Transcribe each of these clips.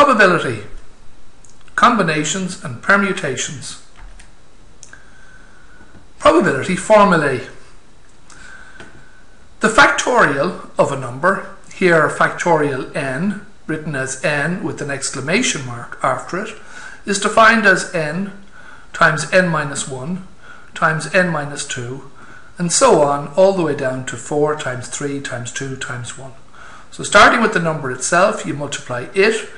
Probability, combinations and permutations. Probability formulae. The factorial of a number, here factorial n, written as n with an exclamation mark after it, is defined as n times n minus 1 times n minus 2, and so on all the way down to 4 times 3 times 2 times 1. So starting with the number itself, you multiply it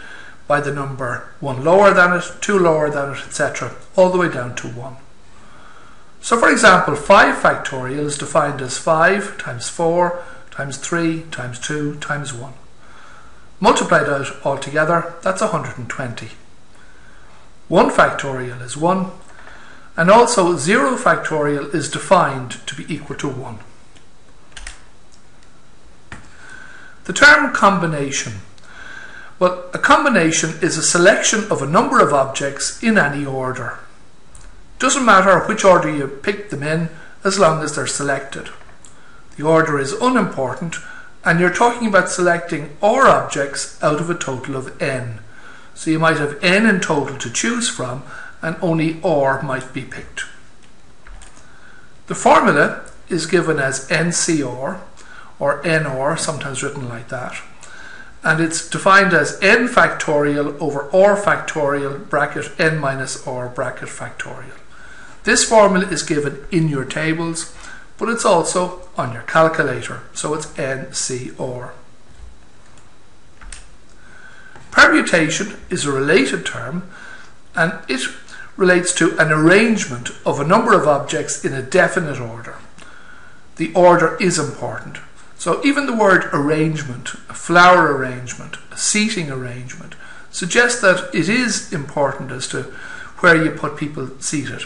by the number 1 lower than it, 2 lower than it, etc., all the way down to 1. So for example, 5 factorial is defined as 5 times 4 times 3 times 2 times 1. Multiplied out all together, that's 120. 1 factorial is 1, and also 0 factorial is defined to be equal to 1. The term combination. Well, a combination is a selection of a number of objects in any order. Doesn't matter which order you pick them in, as long as they're selected. The order is unimportant, and you're talking about selecting or objects out of a total of n. So you might have n in total to choose from, and only or might be picked. The formula is given as NCR, or NOR, sometimes written like that, and it's defined as n factorial over or factorial bracket n minus or bracket factorial. This formula is given in your tables, but it's also on your calculator, so it's NCR. Permutation is a related term, and it relates to an arrangement of a number of objects in a definite order. The order is important. So even the word arrangement, a flower arrangement, a seating arrangement, suggests that it is important as to where you put people seated.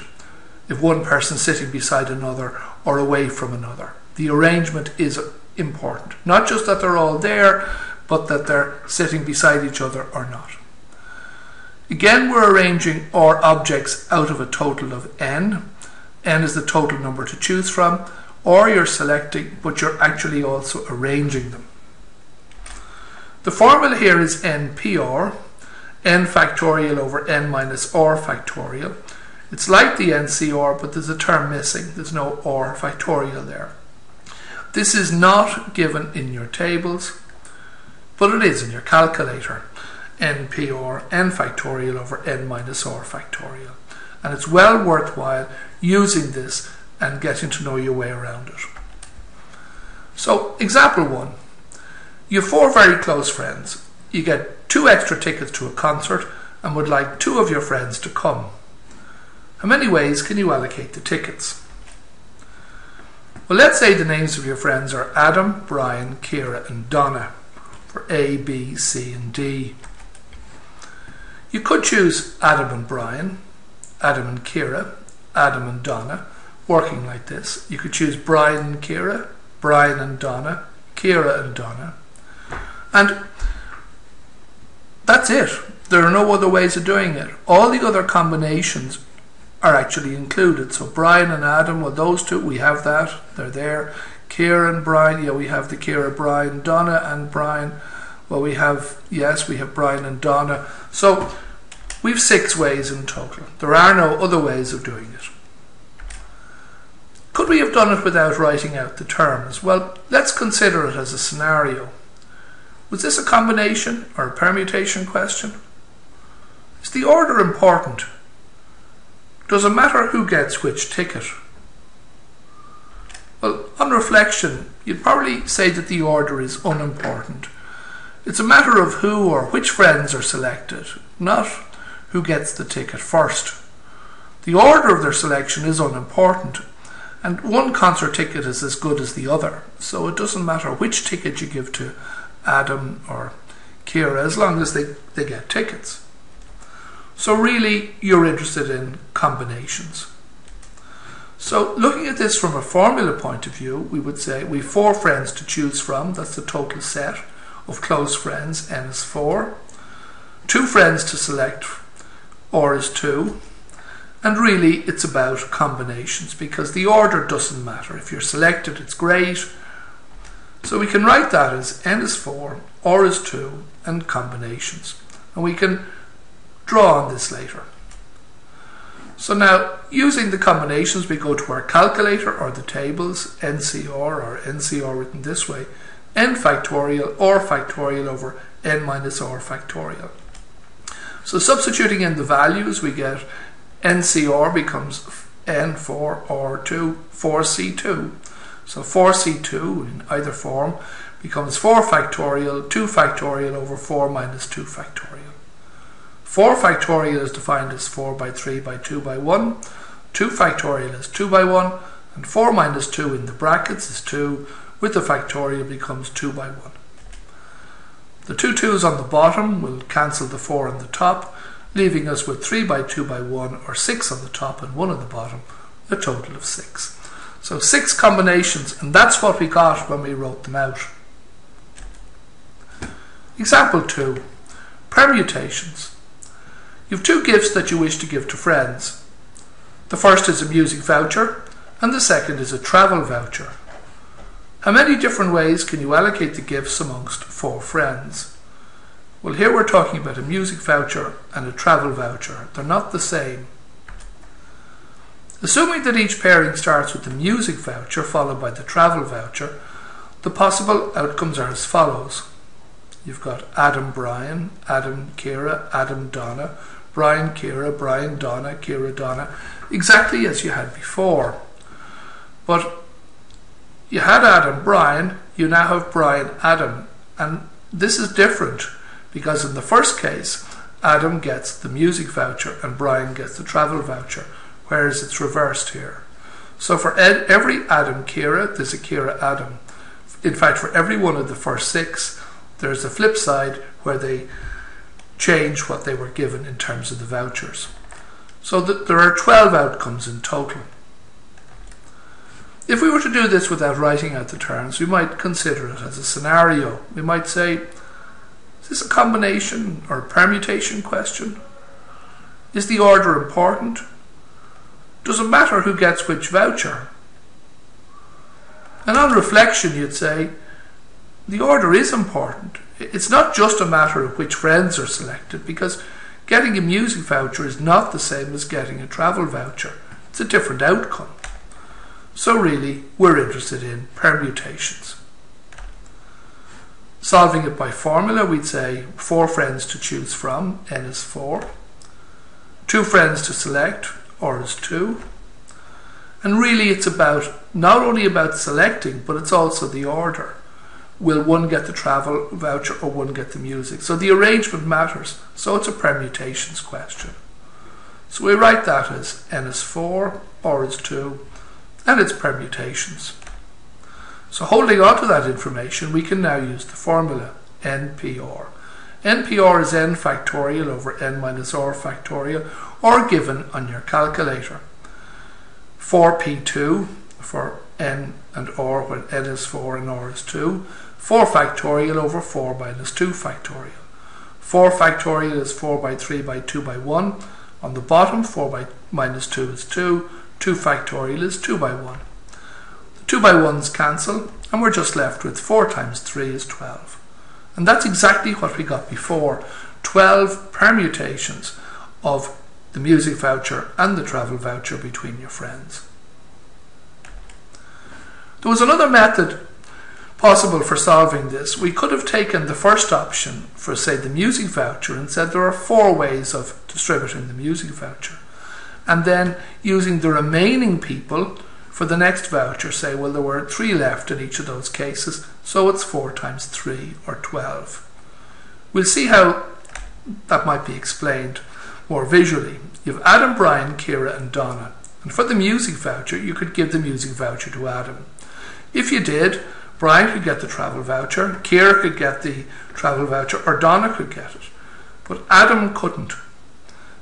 If one person sitting beside another or away from another. The arrangement is important. Not just that they're all there, but that they're sitting beside each other or not. Again, we're arranging or objects out of a total of n. N is the total number to choose from, or you're selecting, but you're actually also arranging them. The formula here is NPR, n factorial over n minus r factorial. It's like the NCR, but there's a term missing. There's no or factorial there. This is not given in your tables, but it is in your calculator. NPR, n factorial over n minus r factorial. And it's well worthwhile using this and getting to know your way around it. So, example 1. You have 4 very close friends. You get 2 extra tickets to a concert and would like 2 of your friends to come. How many ways can you allocate the tickets? Well, let's say the names of your friends are Adam, Brian, Ciara and Donna for A, B, C and D. You could choose Adam and Brian, Adam and Ciara, Adam and Donna, working like this. You could choose Brian and Ciara, Brian and Donna, Ciara and Donna. And that's it. There are no other ways of doing it. All the other combinations are actually included. So Brian and Adam, well, those 2, we have that. They're there. Ciara and Brian, yeah, we have the Ciara, Brian, Donna and Brian. Well, we have, yes, we have Brian and Donna. So we've 6 ways in total. There are no other ways of doing it. Could we have done it without writing out the terms? Well, let's consider it as a scenario. Was this a combination or a permutation question? Is the order important? Does it matter who gets which ticket? Well, on reflection, you'd probably say that the order is unimportant. It's a matter of who or which friends are selected, not who gets the ticket first. The order of their selection is unimportant, and one concert ticket is as good as the other, so it doesn't matter which ticket you give to Adam or Ciara as long as they get tickets. So really, you're interested in combinations. So looking at this from a formula point of view, we would say we have 4 friends to choose from. That's the total set of close friends, n is 4. 2 friends to select, r is 2. And really, it's about combinations, because the order doesn't matter. If you're selected, it's great. So we can write that as n is 4, r is 2, and combinations. And we can draw on this later. So now, using the combinations, we go to our calculator or the tables, NCR or NCR written this way, n factorial or factorial over n minus r factorial. So substituting in the values, we get NCR becomes n for R2 4C2. So 4C2 in either form becomes 4 factorial, 2 factorial over 4 minus 2 factorial. 4 factorial is defined as 4 by 3 by 2 by 1. 2 factorial is 2 by 1. And 4 minus 2 in the brackets is 2. With the factorial becomes 2 by 1. The two 2's on the bottom will cancel the 4 on the top, leaving us with 3 by 2 by 1 or 6 on the top and 1 on the bottom, a total of 6. So 6 combinations, and that's what we got when we wrote them out. Example 2. Permutations. You have 2 gifts that you wish to give to friends. The first is a music voucher and the second is a travel voucher. How many different ways can you allocate the gifts amongst 4 friends? Well, here we're talking about a music voucher and a travel voucher. They're not the same. Assuming that each pairing starts with the music voucher followed by the travel voucher, the possible outcomes are as follows. You've got Adam Brian, Adam Kira, Adam Donna, Brian Kira, Brian Donna, Kira Donna, exactly as you had before. But you had Adam Brian, you now have Brian Adam, and this is different because in the first case Adam gets the music voucher and Brian gets the travel voucher, whereas it's reversed here. So for every Adam Kira, there's a Kira Adam. In fact, for every one of the first 6, there's a flip side where they change what they were given in terms of the vouchers. So that there are 12 outcomes in total. If we were to do this without writing out the terms, we might consider it as a scenario. We might say, is this a combination or a permutation question? Is the order important? Does it matter who gets which voucher? And on reflection, you'd say, the order is important. It's not just a matter of which friends are selected, because getting a music voucher is not the same as getting a travel voucher. It's a different outcome. So really, we're interested in permutations. Solving it by formula, we'd say 4 friends to choose from, n is 4. 2 friends to select, r is 2. And really it's not only about selecting, but it's also the order. Will one get the travel voucher or one get the music? So the arrangement matters. So it's a permutations question. So we write that as n is 4, r is 2, and it's permutations. So holding on to that information, we can now use the formula NPR. NPR is n factorial over n minus r factorial, or given on your calculator. 4p2 for n and r when n is 4 and r is 2. 4 factorial over 4 minus 2 factorial. 4 factorial is 4 by 3 by 2 by 1. On the bottom, 4 by minus 2 is 2. 2 factorial is 2 by 1. The 2 by 1's cancel, and we're just left with 4 times 3 is 12. And that's exactly what we got before. 12 permutations of the music voucher and the travel voucher between your friends. There was another method possible for solving this. We could have taken the first option for, say, the music voucher and said there are 4 ways of distributing the music voucher. And then using the remaining people for the next voucher, say, well, there were 3 left in each of those cases, so it's 4 times 3 or 12. We'll see how that might be explained more visually. You have Adam, Brian, Kira and Donna. And for the music voucher, you could give the music voucher to Adam. If you did, Brian could get the travel voucher, Kira could get the travel voucher, or Donna could get it. But Adam couldn't,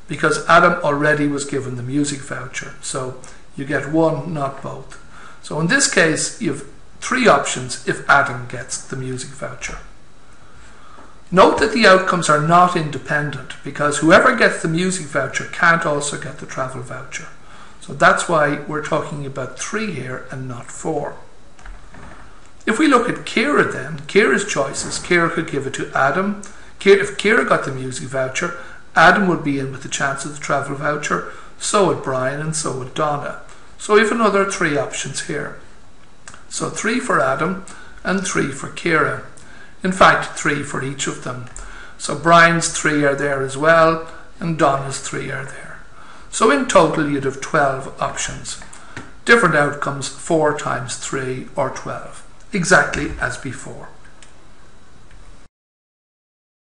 because Adam already was given the music voucher. So you get one, not both. So in this case, you have 3 options if Adam gets the music voucher. Note that the outcomes are not independent, because whoever gets the music voucher can't also get the travel voucher. So that's why we're talking about 3 here and not 4. If we look at Kira then, Kira's choices, Kira could give it to Adam, If Ciara got the music voucher, Adam would be in with the chance of the travel voucher, so would Brian, and so would Donna. So we have another 3 options here. So 3 for Adam and 3 for Ciara. In fact, 3 for each of them. So Brian's 3 are there as well, and Donna's 3 are there. So in total you'd have 12 options. Different outcomes, 4 times 3 or 12, exactly as before.